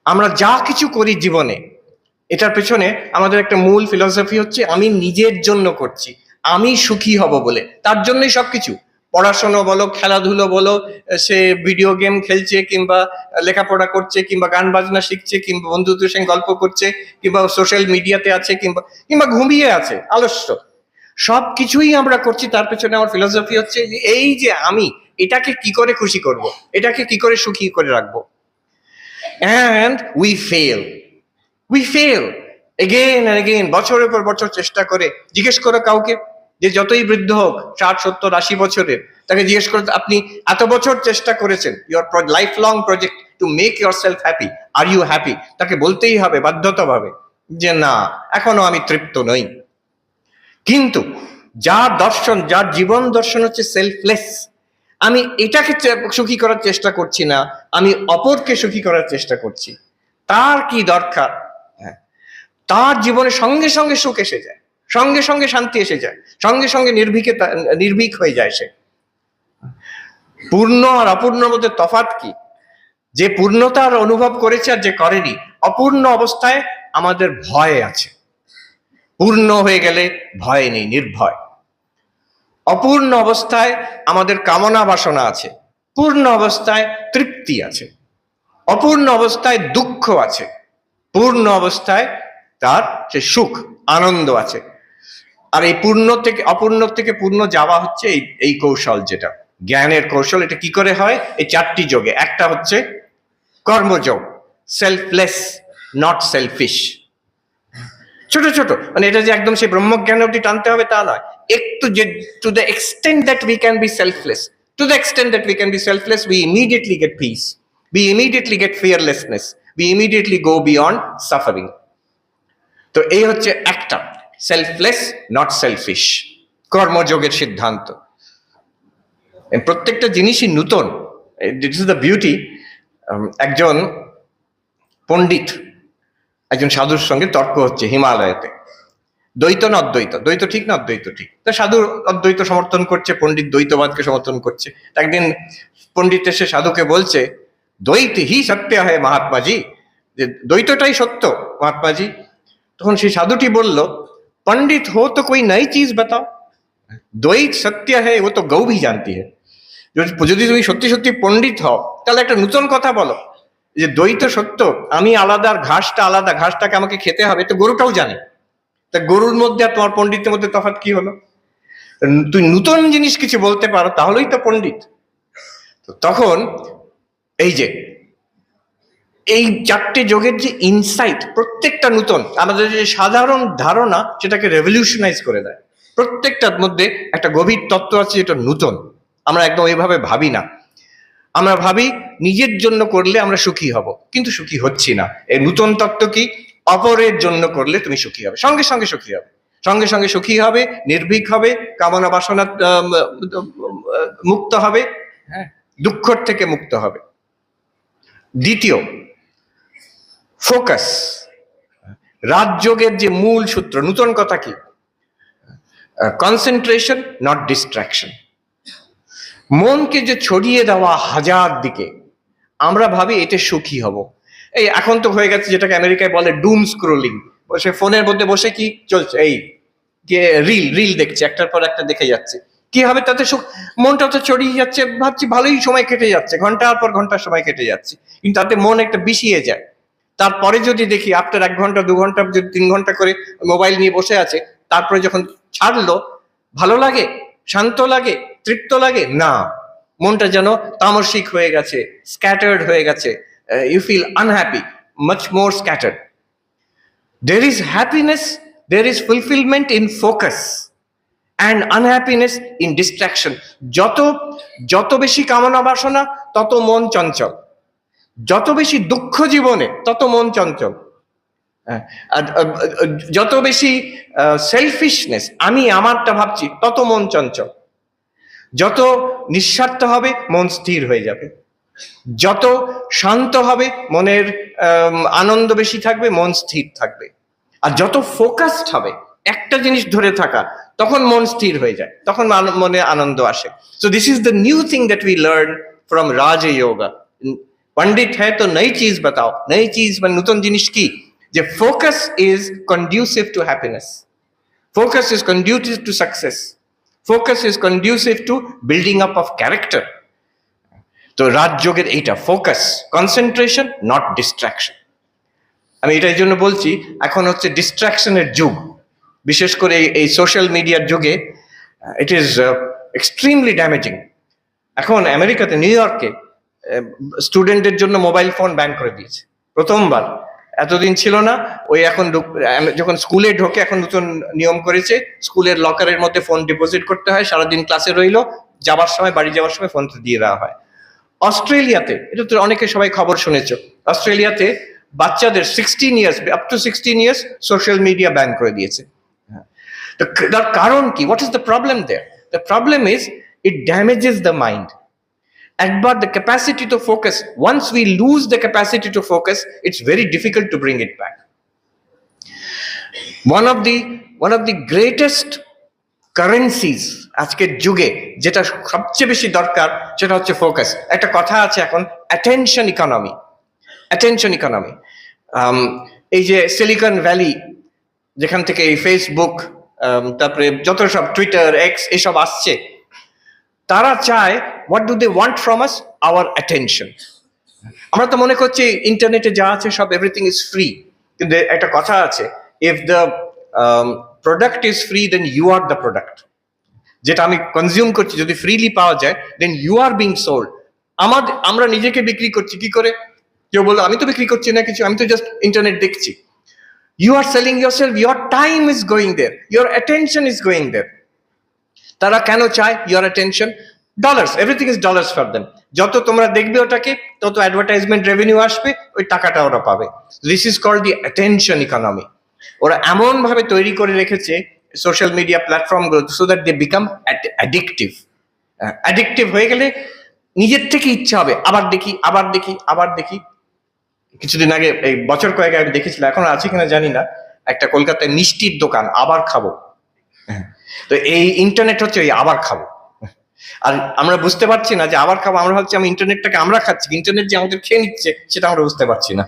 আমরা যা কিছু করি জীবনে, এটার পেছনে আমাদের একটা মূল ফিলসফি হচ্ছে আমি নিজের জন্য করছি, আমি সুখী হব বলে। তার জন্যই সবকিছু, পড়াশোনা বলো, খেলাধুলো বলো, সে ভিডিও গেম খেলছে কিংবা লেখাপড়া করছে কিংবা গান বাজনা শিখছে কিংবা বন্ধুদের সঙ্গে গল্প করছে কিংবা সোশ্যাল মিডিয়াতে আছে কিংবা কিংবা ঘুমিয়ে আছে আলস্য, সবকিছুই আমরা করছি। তার পেছনে আমার ফিলসফি হচ্ছে যে এই যে আমি এটাকে কি করে খুশি করব, এটাকে কি করে সুখী করে রাখবো। And we fail again and again, বছরের পর বছর চেষ্টা করে। জিজ্ঞেস করো কাউকে যে যতই বৃদ্ধ হোক, 60, 70, 80 বছরের, তাকে জিজ্ঞেস করো আপনি এত বছর চেষ্টা করেছেন, your lifelong project to make yourself happy, are you happy? তাকে বলতেই হবে বাধ্যতাভাবে যে না, এখনো আমি তৃপ্ত নই। কিন্তু যার দর্শন, যার জীবন দর্শন হচ্ছে সেলফলেস, আমি এটাকে সুখী করার চেষ্টা করছি না, আমি অপরকে সুখী করার চেষ্টা করছি, তার কি দরকার? তার জীবনে সঙ্গে সঙ্গে সুখ এসে যায়, সঙ্গে সঙ্গে শান্তি এসে যায়, সঙ্গে সঙ্গে নির্ভীক হয়ে যায় সে। পূর্ণ আর অপূর্ণর মধ্যে তফাৎ কি? যে পূর্ণতার অনুভব করেছে আর যে করেনি। অপূর্ণ অবস্থায় আমাদের ভয় আছে, পূর্ণ হয়ে গেলে ভয় নেই, নির্ভয়। অপূর্ণ অবস্থায় আমাদের কামনা বাসনা আছে, পূর্ণ অবস্থায় তৃপ্তি আছে। অপূর্ণ অবস্থায় দুঃখ আছে, পূর্ণ অবস্থায় তার সে সুখ আনন্দ আছে। আর এই পূর্ণ থেকে অপূর্ণ থেকে পূর্ণ যাওয়া হচ্ছে এই কৌশল, যেটা জ্ঞানের কৌশল। এটা কি করে হয়? এই 4টি যোগে। একটা হচ্ছে কর্মযোগ, সেলফলেস নট সেলফিশ। ছোট ছোট, মানে এটা যে একদম সেই ব্রহ্মজ্ঞান অব্দি টানতে হবে তা নয়, একটু যে to the extent that we can be selfless, to the extent that we can be selfless, we immediately get peace, we immediately get fearlessness, we immediately go beyond suffering. তো এই হচ্ছে একটা, সেলফলেস নট সেলফিশ, কর্মযোগের সিদ্ধান্ত। প্রত্যেকটা জিনিসই নূতন, this is the beauty. একজন পণ্ডিত একজন সাধুর সঙ্গে তর্ক হচ্ছে হিমালয়তে, দ্বৈত না অদ্বৈত, দ্বৈত ঠিক না অদ্বৈত ঠিক। তা সাধু অদ্বৈত সমর্থন করছে, পণ্ডিত দ্বৈতবাদকে সমর্থন করছে। একদিন পণ্ডিত এসে সাধুকে বলছে, দ্বৈত হি সত্য হয় মহাত্মাজি, যে দ্বৈতটাই সত্য মহাত্মাজি। তখন সেই সাধুটি বলল, पंडित हो तो कोई नई चीज बताओ, द्वैत सत्य है वो तो गौ भी जानती है। যদি তুমি সত্যি সত্যি পণ্ডিত হও তাহলে একটা নতুন কথা বলো, যে দ্বৈত সত্য, আমি আলাদা আর ঘাসটা আলাদা, ঘাসটাকে আমাকে খেতে হবে, তো গরুটাও জানে। তা গরুর মধ্যে আর তোমার পণ্ডিতের মধ্যে তফাৎ কি হলো? তুই নতুন জিনিস কিছু বলতে পারো তাহলেই তো পণ্ডিত। তখন এই যে এই 4টে যোগের যে ইনসাইট, প্রত্যেকটা নতুন, আমাদের যে সাধারণ ধারণা সেটাকে রেভলিউশনাইজ করে দেয়। প্রত্যেকটার মধ্যে একটা গভীর তত্ত্ব আছে যেটা নতুন। আমরা একদম এইভাবে ভাবি না, আমরা ভাবি নিজের জন্য করলে আমরা সুখী হব, কিন্তু সুখী হচ্ছি না। এই নতুন তত্ত্ব কি? অপরের জন্য করলে তুমি সুখী হবে, সঙ্গে সঙ্গে সুখী হবে, সঙ্গে সঙ্গে সুখী হবে, নির্ভীক হবে, কামনা বাসনা মুক্ত হবে, হ্যাঁ, দুঃখ থেকে মুক্ত হবে। দ্বিতীয়, ফোকাস, রাজযোগের যে মূল সূত্র, নতুন কথা কি? Concentration not distraction. মনকে যে ছড়িয়ে দেওয়া হাজার দিকে, আমরা ভাবি এতে সুখী হব। এই এখন তো হয়ে গেছে যেটাকে আমেরিকায় বলে ডুম স্ক্রোলিং, বসে ফোনের মধ্যে বসে কি চলছে, এই রিল দেখছে, একটার পর একটা দেখে যাচ্ছে। কি হবে তাতে? সুখ। মনটা তো ছড়িয়ে যাচ্ছে, ভাবছি ভালোই সময় কেটে যাচ্ছে, ঘন্টার পর ঘন্টা সময় কেটে যাচ্ছে, কিন্তু তাতে মন একটা বিষিয়ে যায়। তারপরে যদি দেখি আফটার 1 ঘন্টা 2 ঘন্টা যদি 3 ঘন্টা করে মোবাইল নিয়ে বসে আছে, তারপরে যখন ছাড়লো, ভালো লাগে, শান্ত লাগে, তৃপ্ত লাগে না, মনটা যেন তামসিক হয়ে গেছে, স্ক্যাটার্ড হয়ে গেছে। You feel unhappy, much more scattered. There is happiness, there is fulfillment in focus and unhappiness in distraction. যত বেশি কামনা বাসনা তত মন চঞ্চল, যত বেশি দুঃখ জীবনে তত মন চঞ্চল, যত বেশি সেলফিশনেস, আমি আমারটা ভাবছি, তত মন চঞ্চল। যত নিঃস্বার্থ হবে মন স্থির হয়ে যাবে, যত শান্ত হবে মনের আনন্দ বেশি থাকবে, মন স্থির থাকবে। আর যত ফোকাসড হবে একটা জিনিস ধরে থাকা, তখন মন স্থির হয়ে যায়, তখন মনে আনন্দ আসে। So this is the new thing that we learn from Rajyoga, पंडित है तो नई चीज बताओ, नई चीज মানে নতুন জিনিস কি, যে focus is conducive to happiness, focus is conducive to success, focus is conducive to building up of character. তো রাজযোগের এইটা ফোকাস, কনসেন্ট্রেশন, নট ডিস্ট্রাকশন। আমি এটাই জন্য বলছি এখন হচ্ছে ডিস্ট্রাকশনের যুগ, বিশেষ করে এই সোশ্যাল মিডিয়ার যুগে ইট ইজ এক্সট্রিমলি ড্যামেজিং। এখন আমেরিকাতে, নিউ ইয়র্কে স্টুডেন্টদের জন্য মোবাইল ফোন ব্যান করে দিয়েছে প্রথমবার, এতদিন ছিল না। ওই এখন যখন স্কুলে ঢোকে এখন নতুন নিয়ম করেছে, স্কুলের লকারের মধ্যে ফোন ডিপোজিট করতে হয়, সারাদিন ক্লাসে রইলো, যাবার সময় বাড়ি যাওয়ার সময় ফোনটা দিয়ে দেওয়া হয়। অস্ট্রেলিয়াতে, এটা তো অনেকে সবাই খবর শুনেছ, অস্ট্রেলিয়াতে বাচ্চাদের 16 years, up to 16 years social media ban করে দিয়েছে। তার কারণ কি? What is the problem there? The problem is it damages the mind. একবার the capacity to focus, once we lose the capacity to focus, it's very difficult to bring it back. One of the greatest currencies আজকের যুগে যেটা সবচেয়ে বেশি দরকার সেটা হচ্ছে focus. একটা কথা আছে এখন, অ্যাটেনশন ইকোনমি, অ্যাটেনশন ইকোনমি। এই যে সিলিকন ভ্যালি, যেখান থেকে এই ফেসবুক, তারপরে যত সব টুইটার, এক্স এসব আসছে, তারা চায়, what do they want from us? Our attention. আমরা তো মনে করছি ইন্টারনেটে যা আছে সব এভরিথিং ইজ ফ্রি, কিন্তু একটা কথা আছে, if the product is free then you are the product. যেটা আমি কনজিউম করছি যদি ফ্রিলি পাওয়া যায় then you are being sold. আমরা নিজেকে বিক্রি করছি কি করে? কেউ বললো আমি তো বিক্রি করছি না কিছু, আমি তো জাস্ট ইন্টারনেট দেখছি। You are selling yourself, your time is going there, your attention is going there. তারা কেন চায় your attention? Dollars, everything is dollars for them. যত তোমরা দেখবে ওটাকে তত অ্যাডভার্টাইজমেন্ট রেভিনিউ আসবে, ওই টাকাটা ওরা পাবে। This is called the attention economy. ওরা এমন ভাবে তৈরি করে রেখেছে সোশ্যাল মিডিয়া প্ল্যাটফর্ম গুলো, so that they become addictive. Addictive হয়ে গেলে নিজের থেকে ইচ্ছা হবে আবার দেখি, আবার দেখি, আবার দেখি। কিছুদিন আগে, এই বছর কয়েক আগে দেখেছিলাম, এখন আছে কিনা জানি না, একটা কলকাতায় মিষ্টির দোকান, আবার খাবো। তো এই ইন্টারনেট হচ্ছে ওই আবার খাবো। আর আমরা বুঝতে পারছি না যে আবার খাবো, আমরা ভাবছি আমি ইন্টারনেটটাকে আমরা খাচ্ছি, ইন্টারনেট যে আমাদের খেয়ে নিচ্ছে সেটা আমরা বুঝতে পারছি না।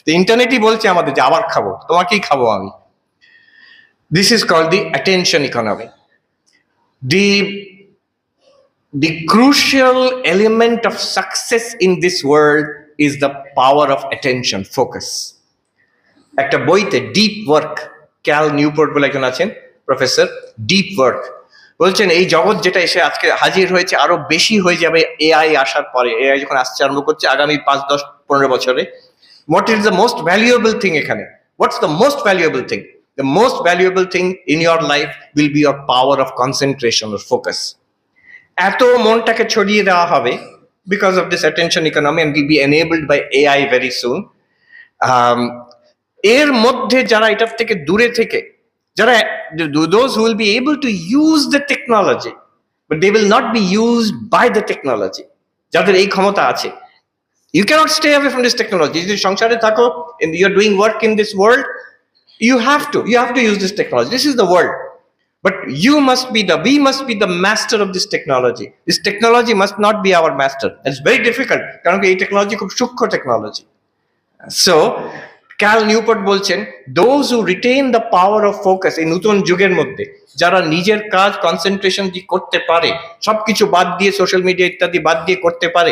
তো ইন্টারনেটই বলছে আমাদের যে আবার খাবো, তোমাকেই খাবো আমি। This is called the attention economy. The crucial element of success in this world is the power of attention, focus. একটা বইতে ডিপ ওয়ার্ক, ক্যাল নিউপোর্ট বলে একজন আছেন প্রফেসর, ডিপ ওয়ার্ক বলছেন এই জগৎ যেটা এসে আজকে হাজির হয়েছে আরো বেশি হয়ে যাবে এআই আসার পরে। এআই যখন আসতে আরম্ভ করছে আগামী 5, 10, 15 বছরে, what is the most valuable thing এখানে? What's the most valuable thing? The most valuable thing in your life will be your power of concentration or focus. এত মনটাকে ছড়িয়ে দেওয়া হবে because of this attention economy and will be enabled by AI very soon. এর মধ্যে যারা এটার থেকে দূরে থেকে, যারা those who will be able to use the technology but they will not be used by the technology, যাদের এই ক্ষমতা আছে, you cannot stay away from this technology. যদি সংসারে থাকো and you are doing work in this world, you have to use this technology. This is the world, but we must be the master of this technology. This technology must not be our master. It's very difficult কারণ এই technology খুব সূক্ষ্ম technology. So Cal Newport বলছেন, those who retain the power of focus, এই নতুন যুগের মধ্যে যারা নিজের কাজ কনসেন্ট্রেশন দিয়ে করতে পারে, সবকিছু বাদ দিয়ে সোশ্যাল মিডিয়া ইত্যাদি বাদ দিয়ে করতে পারে,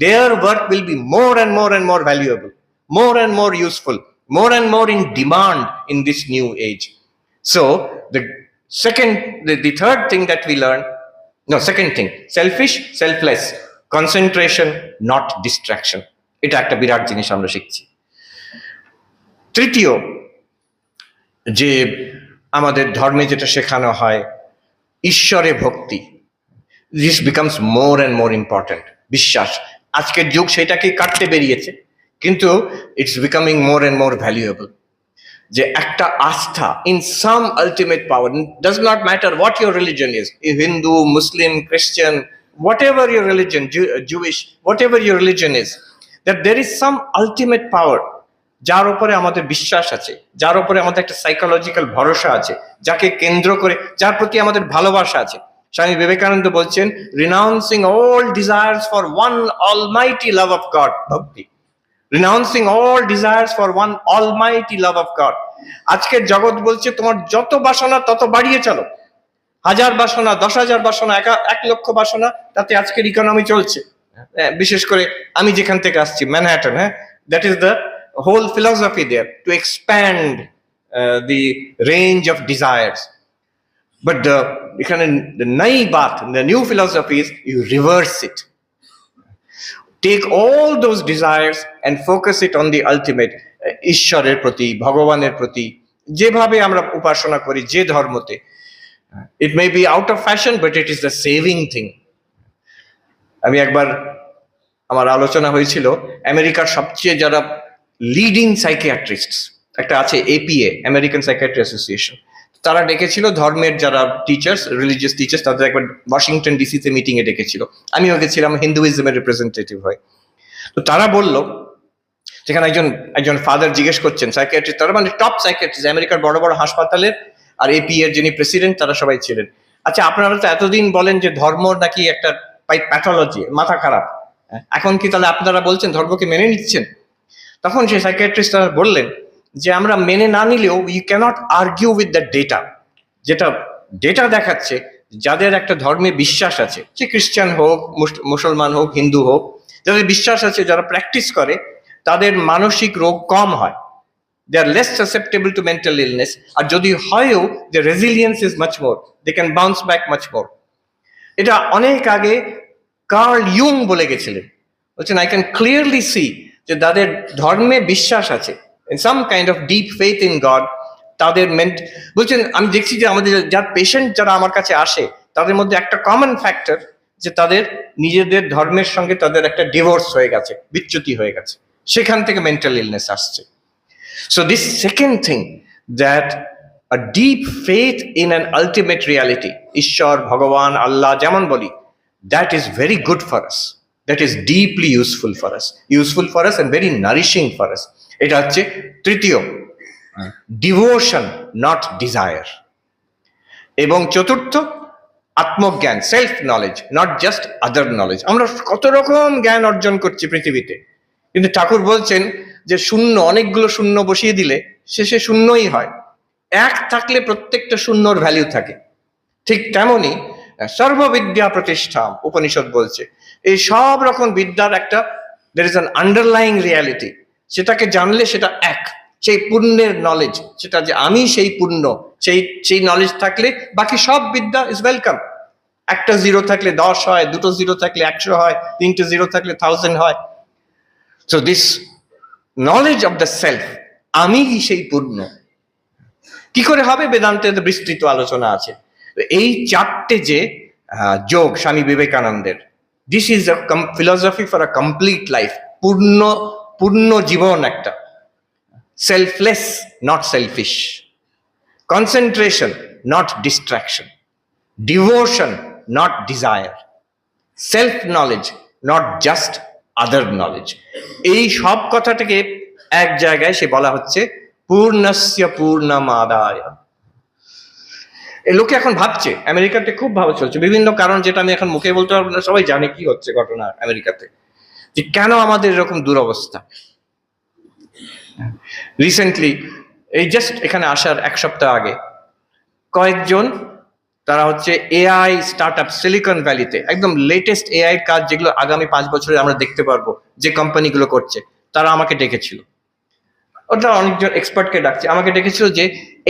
their work will be more and more and more valuable, more and more useful, more and more in demand in this new age. So the third thing that we learn, second thing, selfish, selfless, concentration, not distraction. এটা একটা বিরাট জিনিস আমরা শিখছি। তৃতীয়, যে আমাদের ধর্মে যেটা শেখানো হয়, ঈশ্বরে ভক্তি, this becomes more and more important. বিশ্বাস, আজকের যুগ সেটাকে কাটতে বেরিয়েছে, কিন্তু it's becoming more and more valuable. যে একটা আস্থা in some ultimate power, does not matter what your religion is, Hindu, Muslim, খ্রিস্টান, whatever your religion, Jewish, whatever your religion is, that there is some ultimate power যার উপরে আমাদের বিশ্বাস আছে, যার উপরে আমাদের একটা সাইকোলজিক্যাল ভরসা আছে, যাকে কেন্দ্র করে, যার প্রতি আমাদের ভালোবাসা আছে। স্বামী বিবেকানন্দ বলছেন, renouncing all desires for one almighty love of God bhakti, renouncing all desires for one almighty love of God. আজকের জগৎ বলছে তোমার যত বাসনা তত বাড়িয়ে চলো, 1000 বাসনা, 10,000 বাসনা, 1 লক্ষ বাসনা, তাতে আজকের ইকোনমি চলছে। বিশেষ করে আমি যেখান থেকে আসছি, ম্যানহাটন, হ্যাঁ, that is the whole philosophy there, to expand the range of desires. But এখানে নাই বাত, the new philosophy is you reverse it, take all those desires and focus it on the ultimate. ঈশ্বরের প্রতি, ভগবানের প্রতি, যেভাবে আমরা উপাসনা করি যে ধর্মতে, it may be out of fashion but it is the saving thing. আমি একবার, আমার আলোচনা হয়েছিল আমেরিকার সবচেয়ে যারা লিডিং সাইকিয়াট্রিস্ট একটা আছে, এপিএ, আমেরিকান সাইকিয়াট্রি অ্যাসোসিয়েশন, তারা ডেকেছিল ধর্মের যারা টিচার্স, রিলিজিয়াস টিচার্স, তাদের একবার ওয়াশিংটন ডিসিতে মিটিং এ ডেকেছিল। আমিও গেছিলাম হিন্দুইজমের রিপ্রেজেন্টেটিভ হয়ে। তো তারা বলল, যেখানে একজন ফাদার জিজ্ঞেস করছেন, সাইকিয়াট্রিস্ট, তারা মানে টপ সাইকিয়াট্রিস্ট আমেরিকার বড় বড় হাসপাতালের, আর এপি এর যিনি প্রেসিডেন্ট তারা সবাই ছিলেন। আচ্ছা, আপনারা তো এতদিন বলেন যে ধর্ম নাকি একটা প্যাথোলজি, মাথা খারাপ, এখন কি তাহলে আপনারা বলছেন ধর্মকে মেনে নিচ্ছেন? তখন সেই সাইকিয়াট্রিস্ট তারা বললেন যে আমরা মেনে না নিলেও you can't argue with the data. যেটা ডেটা দেখাচ্ছে, যাদের একটা ধর্মে বিশ্বাস আছে, সে খ্রিস্টান হোক, মুসলমান হোক, হিন্দু হোক, যাদের বিশ্বাস আছে, যারা প্র্যাকটিস করে, তাদের মানসিক রোগ কম হয়, they are less susceptible to mental illness, আর যদি হয়ও, the resilience is much more, they can bounce back much more. এটা অনেক আগে কার্ল ইয়ুং বলে গেছিলেন, বলছেন I can clearly see যে যাদের ধর্মে বিশ্বাস আছে, in some kind of deep faith in God, তাদের বলছেন আমি দেখছি যে আমাদের যার পেশেন্ট যারা আমার কাছে আসে, তাদের মধ্যে একটা কমন ফ্যাক্টর যে তাদের নিজেদের ধর্মের সঙ্গে তাদের একটা ডিভোর্স হয়ে গেছে, বিচ্যুতি হয়ে গেছে, সেখান থেকে মেন্টাল ইলনেস আসছে। So this second thing, that a deep faith in an ultimate reality, Ishwar, Bhagavan, Allah, যেমন বলি, that is very good for us, that is deeply useful for us and very nourishing for us. এটা হচ্ছে তৃতীয়, devotion not desire. এবং চতুর্থ, আত্মজ্ঞান, self knowledge, not just other knowledge. আমরা কত রকম জ্ঞান অর্জন করছি পৃথিবীতে, কিন্তু ঠাকুর বলছেন যে শূন্য, অনেকগুলো শূন্য বসিয়ে দিলে শেষে শূন্যই হয়, এক থাকলে প্রত্যেকটা শূন্যর ভ্যালু থাকে। ঠিক তেমনি সর্ববিদ্যা প্রতিষ্ঠা, উপনিষদ বলছে, এই সব রকম বিদ্যার একটা there is an underlying reality, সেটাকে জানলে সেটা এক, সেই পুণ্যের নলেজ, সেটা যে আমি সেই পুণ্য, সেই নলেজ থাকলে বাকি সব বিদ্যা ইজ ওয়েলকাম। একটা জিরো থাকলে 10 হয়, দুটো জিরো থাকলে 100 হয়, তিনটে জিরো থাকলে 1000 হয়। So this knowledge of the self, আমি সেই পূর্ণ, কি করে হবে? বেদান্তে বিস্তৃত আলোচনা আছে। এই চারটে যে যোগ স্বামী বিবেকানন্দের, this is a philosophy for a complete life, পূর্ণ জীবন একটা। Selfless not selfish, concentration not distraction, devotion not desire, self knowledge not just other knowledge. এই সব কথাটাকে এক জায়গায় সে বলা হচ্ছে পূর্ণস্য পূর্ণমাদায়। লোকে এখন ভাবছে, আমেরিকাতে খুব ভালো চলছে, বিভিন্ন কারণ যেটা আমি এখন মুখে বলতে পারবো না, সবাই জানে কি হচ্ছে ঘটনা আমেরিকাতে, যে কেন আমাদের এরকম দুরবস্থা। রিসেন্টলি, এই জাস্ট এখানে আসার 1 সপ্তাহ আগে, কয়েকজন, তারা হচ্ছে এআই স্টার্টআপ, সিলিকন ভ্যালিতে একদম লেটেস্ট এআই কাজ যেগুলো আগামী 5 বছরে আমরা দেখতে পারবো, যে কোম্পানিগুলো করছে, তারা আমাকে ডেকেছিল। ওটা অনেকজন এক্সপার্টকে ডাকছে, আমাকে ডেকেছিল যে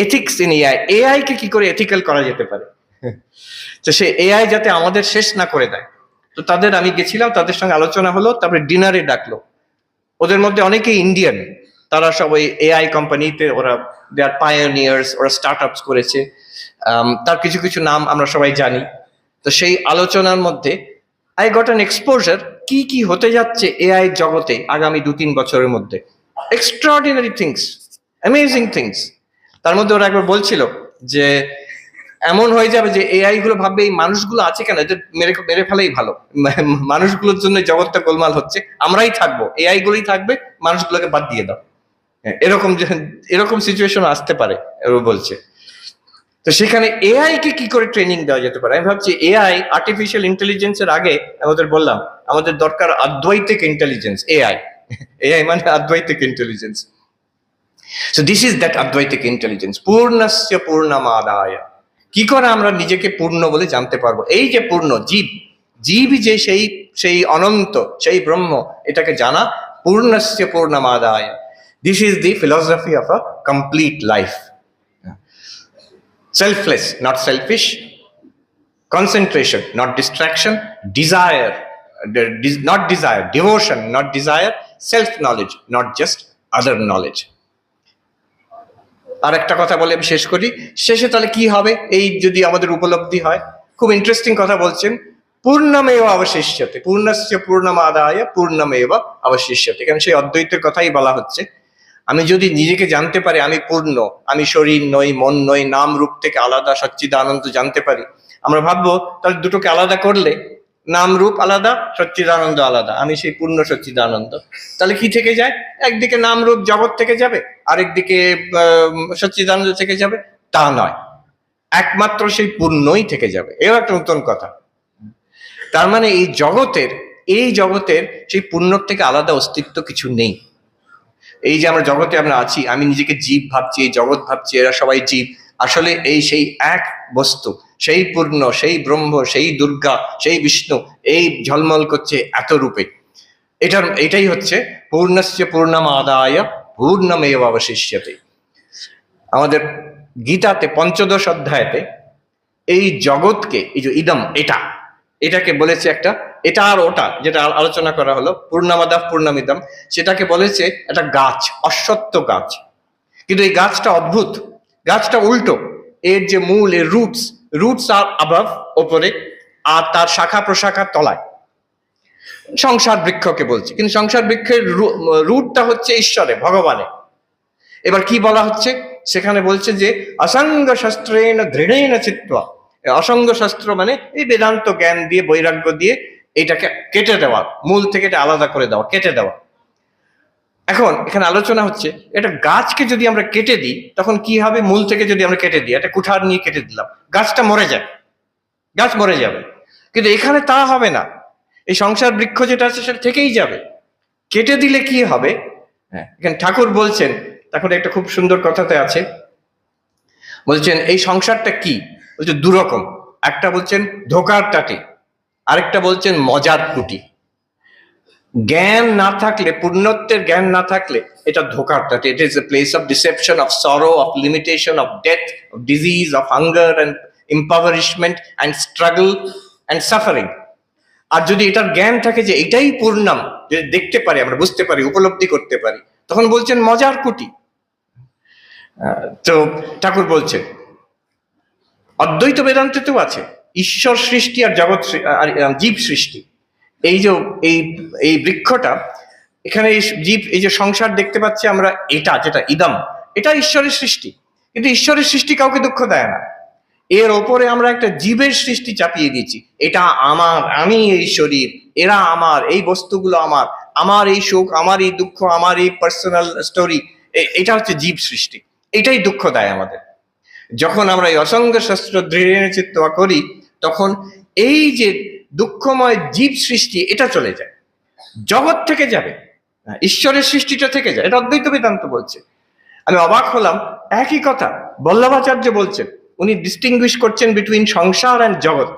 এথিক্স ইন এআই কে কি করে এথিক্যাল করা যেতে পারে, তো সে এআই যাতে আমাদের শেষ না করে দেয়। তো তাদের আমি গেছিলাম, তাদের সঙ্গে আলোচনা হলো, তারপরে ডিনারে ডাকলো। ওদের মধ্যে অনেকেই ইন্ডিয়ান, তারা সব ওই এআই কোম্পানিতে, ওরা দে আর পায়োনিয়ার্স, ওরা স্টার্ট আপস করেছে, তার কিছু কিছু নাম আমরা সবাই জানি। তো সেই আলোচনার মধ্যে আই গট অ্যান এক্সপোজার, কি কি হতে যাচ্ছে এআই জগতে আগামী 2-3 বছরের মধ্যে। Extraordinary things, amazing things. তার মধ্যে ওরা একবার বলছিল যে এমন হয়ে যাবে যে এআই গুলো ভাববে এই মানুষগুলো আছে কেন, এদের মেরে ফেলাই ভালো, মানুষগুলোর জন্য জগৎটা গোলমাল হচ্ছে, আমরাই থাকবো, এআই গুলোই থাকবে, মানুষগুলোকে বাদ দিয়ে দাও। এরকম সিচুয়েশন আসতে পারে, বলছে। তো সেখানে এআই কে কি করে ট্রেনিং দেওয়া যেতে পারে? আমি ভাবছি এআই, আর্টিফিশিয়াল ইন্টেলিজেন্সের আগে আমাদের বললাম আমাদের দরকার আদ্বৈতিক ইন্টেলিজেন্স। এআই এআই মানে Advaitic intelligence. So this is that Advaitic intelligence, পূর্ণস্য পূর্ণমাদায়। কি করে আমরা নিজেকে পূর্ণ বলে জানতে পারবো? এই যে পূর্ণ জীব, জীব যে সেই সেই অনন্ত, সেই ব্রহ্ম, এটাকে জানা। পূর্ণস্য পূর্ণমাদায়, this is the philosophy of a complete life. Selfless, not selfish. Concentration, not distraction. Desire, not desire. Devotion, not desire. Self-knowledge, not just other knowledge. আর একটা কথা বলে আমি শেষ করি। শেষে তাহলে কি হবে এই যদি আমাদের উপলব্ধি হয়? খুব ইন্টারেস্টিং কথা বলছেন, পূর্ণমেব অবশিষ্যতে, পূর্ণস্য পূর্ণমাদায় পূর্ণমেব অবশিষ্যতে। এখানে সেই অদ্বৈতের কথাই বলা হচ্ছে। আমি যদি নিজেকে জানতে পারি আমি পূর্ণ, আমি শরীর নই, মন নই, নাম রূপ থেকে আলাদা, সচ্চিদানন্দ জানতে পারি, আমরা ভাববো তাহলে দুটোকে আলাদা করলে নাম রূপ আলাদা, সচ্চিদানন্দ আলাদা, আমি সেই পূর্ণ সচ্চিদানন্দ। তাহলে কি থেকে যায়? একদিকে নাম রূপ জগৎ থেকে যাবে, আরেকদিকে সচ্চিদানন্দ থেকে যাবে। তা নয়, একমাত্র সেই পূর্ণই থেকে যাবে। এও একটা নতুন কথা। তার মানে এই জগতের সেই পূর্ণর থেকে আলাদা অস্তিত্ব কিছু নেই। এই যে আমরা জগতে আমরা আছি, আমি নিজেকে জীব ভাবছি, এই জগৎ ভাবছি, এরা সবাই জীব। আসলে এই সেই এক বস্তু, সেই পূর্ণ, সেই ব্রহ্ম, সেই দুর্গা, সেই বিষ্ণু, এই ঝলমল করছে এত রূপে। এটাই হচ্ছে পূর্ণস্য পূর্ণমাদায় পূর্ণমেব অবশিষ্যতে। আমাদের গীতাতে পঞ্চদশ অধ্যায়তে এই জগৎকে, এই যে ইদম, এটাকে বলেছে একটা, এটা আর ওটা যেটা আলোচনা করা হলো পূর্ণমাদাঃ পূর্ণমিদম, সেটাকে বলেছে একটা গাছ, অশ্বত্থ গাছ। কিন্তু এই গাছটা অদ্ভুত, গাছটা উল্টো। এর যে মূল, এর রুটস আর আবাভ, ওপরে, আর তার শাখা প্রশাখা তলায়। সংসার বৃক্ষকে বলছে, কিন্তু সংসার বৃক্ষের রুটটা হচ্ছে ঈশ্বরে, ভগবানে। এবার কি বলা হচ্ছে সেখানে? বলছে যে অসঙ্গ শাস্ত্রেণ দৃঢ়েণ চিত্বা। অসঙ্গ শাস্ত্র মানে এই বেদান্ত জ্ঞান দিয়ে, বৈরাগ্য দিয়ে এটাকে কেটে দেওয়া, মূল থেকে এটা আলাদা করে দেওয়া, কেটে দেওয়া। এখন এখানে আলোচনা হচ্ছে এটা গাছকে যদি আমরা কেটে দিই তখন কি হবে? মূল থেকে যদি আমরা কেটে দিই, একটা কুঠার নিয়ে কেটে দিলাম, গাছটা মরে যায়, গাছ মরে যাবে। কিন্তু এখানে তা হবে না, এই সংসার বৃক্ষ যেটা আছে সেটা থেকেই যাবে। কেটে দিলে কি হবে? হ্যাঁ, এখানে ঠাকুর বলছেন, তখন একটা খুব সুন্দর কথাতে আছে, বলছেন এই সংসারটা কি? বলছে দুরকম। একটা বলছেন ধোকার টাটি, আরেকটা বলছেন মজার কুটি। জ্ঞান না থাকলে, পূর্ণত্বের জ্ঞান না থাকলে এটা ধোকার টাটি। It is a place of deception, of sorrow, of limitation, of death, of disease, of hunger and impoverishment and struggle and suffering. আর যদি এটার জ্ঞান থাকে যে এটাই পূর্ণম, যদি দেখতে পারি, আমরা বুঝতে পারি, উপলব্ধি করতে পারি, তখন বলছেন মজার কুটি। তো ঠাকুর বলছেন অদ্বৈত বেদান্তেতেও আছে ঈশ্বর সৃষ্টি আর জগৎ আর জীব সৃষ্টি। এই যে এই বৃক্ষটা, এখানে জীব, এই যে সংসার দেখতে পাচ্ছি আমরা, এটা যেটা ইদম, এটা ঈশ্বরের সৃষ্টি। কিন্তু ঈশ্বরের সৃষ্টি কাউকে দুঃখ দেয় না। এর ওপরে আমরা একটা জীবের সৃষ্টি চাপিয়ে দিয়েছি, এটা আমার, আমি এই শরীর, এরা আমার, এই বস্তুগুলো আমার, আমার এই সুখ, আমার এই দুঃখ, আমার এই পার্সোনাল স্টোরি, এটা হচ্ছে জীব সৃষ্টি। এটাই দুঃখ দেয় আমাদের। যখন আমরা এই অসঙ্গ শাস্ত্র দৃঢ় চিত্তবা করি, তখন এই যে দুঃখময় জীব সৃষ্টি এটা চলে যায়, জগৎ থেকে যাবে, ঈশ্বরের সৃষ্টিটা থেকে যায়। এটা অদ্বৈত বেদান্ত বলছে। আমি অবাক হলাম, একই কথা বল্লভাচার্য বলছেন। উনি ডিস্টিংগুইশ করছেন বিটুইন সংসার অ্যান্ড জগৎ।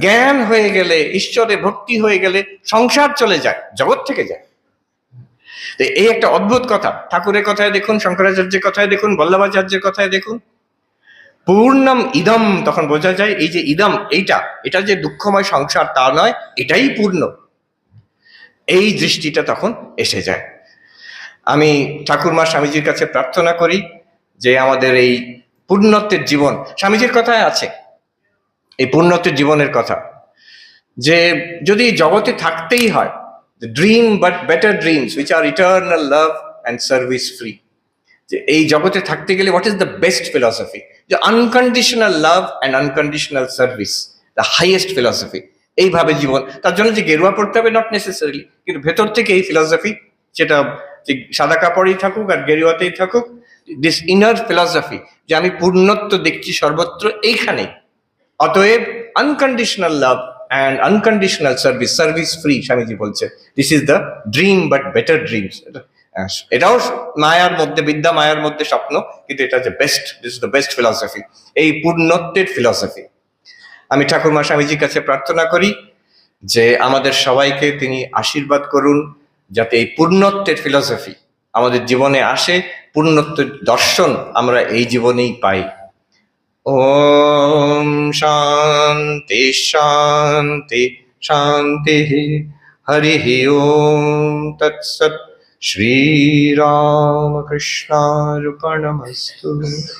জ্ঞান হয়ে গেলে, ঈশ্বরে ভক্তি হয়ে গেলে সংসার চলে যায়, জগৎ থেকে যায়। এই একটা অদ্ভুত কথা। ঠাকুরের কথায় দেখুন, শঙ্করাচার্যের কথায় দেখুন, বল্লভাচার্যের কথায় দেখুন, পূর্ণম ইদম, তখন বোঝা যায় এই যে ইদম, এটা যে দুঃখময় সংসার তা নয়, এটাই পূর্ণ। এই দৃষ্টিটা তখন এসে যায়। আমি ঠাকুরমা স্বামীজির কাছে প্রার্থনা করি যে আমাদের এই পূর্ণত্বের জীবন, স্বামীজির কথায় আছে এই পূর্ণত্বের জীবনের কথা, যে যদি জগতে থাকতেই হয়, dream but better dreams which are eternal love and service free. যে এই জগতে থাকতে গেলে what is the best philosophy? যে unconditional love and unconditional service, the highest philosophy. এইভাবে জীবন, তার জন্য যে গেরুয়া পড়তে হবে নট নেসেসারিলি, কিন্তু ভেতর থেকে এই ফিলসফি, সেটা সাদা কাপড়েই থাকুক আর গেরুয়াতেই থাকুক, দিস ইনার ফিলসফি, যে আমি পূর্ণত্ব দেখছি সর্বত্র এইখানেই। অতএব unconditional love and unconditional service, service free, Swamiji বলছে, this is the dream but better dreams. এটাও মায়ার মধ্যে, বিদ্যা মায়ার মধ্যে স্বপ্ন, কিন্তু এটা যে best, this is the best philosophy, এই পূর্ণত্বের ফিলসফি। আমি ঠাকুরমা স্বামীজির কাছে প্রার্থনা করি যে আমাদের সবাইকে তিনি আশীর্বাদ করুন, যাতে এই পূর্ণত্বের ফিলসফি আমাদের জীবনে আসে, পূর্ণত্বের দর্শন আমরা এই জীবনেই পাই। ওম শান্তি শান্তি শান্তি। হরি ওম তৎসৎ। শ্রীরামকৃষ্ণার্পণমস্তু।